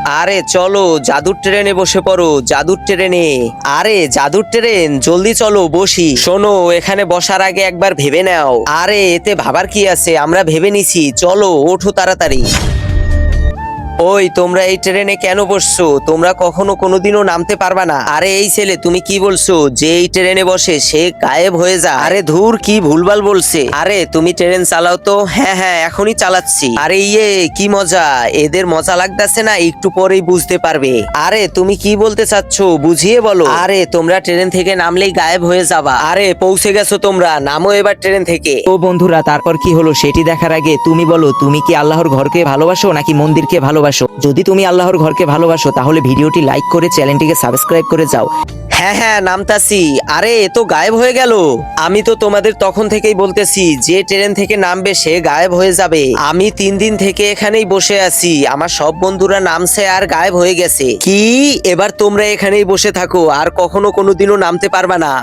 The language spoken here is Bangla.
আরে চলো জাদুর ট্রেনে বসে পড়ো, জাদুর ট্রেনে। আরে জাদুর ট্রেন, জলদি চলো বসি। শোনো, এখানে বসার আগে একবার ভেবে নাও। আরে এতে ভাবার কি আছে, আমরা ভেবে নিছি, চলো ওঠো তাড়াতাড়ি। ওই তোমরা এই ট্রেনে কেন বসছো? তোমরা কখনো কোনোদিনও নামতে পারবা না। আরে এই ছেলে, তুমি কি বলছো যে এই ট্রেনে বসে সে গায়েব হয়ে যায়? আরে ধুর, কি ভুলভাল বলছে। আরে তুমি ট্রেন চালাও তো। হ্যাঁ হ্যাঁ, এখনই চালাচ্ছি। আরে ইয়ে, কি মজা। এদের মজা লাগতেছে না? একটু পরেই বুঝতে পারবে। আরে তুমি কি বলতে চাচ্ছ, বুঝিয়ে বলো। আরে তোমরা ট্রেন থেকে নামলেই গায়েব হয়ে যাবা। আরে পৌঁছে গেছো তোমরা, নামো এবার ট্রেন থেকে। ও বন্ধুরা, তারপর কি হলো সেটি দেখার আগে তুমি বলো, তুমি কি আল্লাহর ঘরকে ভালোবাসো নাকি মন্দিরকে ভালোবাসো? যদি তুমি আল্লাহর ঘরকে ভালোবাসো তাহলে ভিডিওটি লাইক করে চ্যানেলটিকে সাবস্ক্রাইব করে যাও। হ্যাঁ হ্যাঁ, নামতাছি। আরে এ তো গায়েব হয়ে গেল। আমি তো তোমাদের তখন থেকেই বলতেছি যে ট্রেন থেকে নামবে সে গায়েব হয়ে যাবে। আমি 3 দিন থেকে এখানেই বসে আছি, আমার সব বন্ধুরা নামছে আর গায়েব হয়ে গেছে। কি, এবার তোমরা এখানেই বসে থাকো আর কখনো কোনোদিনও নামতে পারবা না।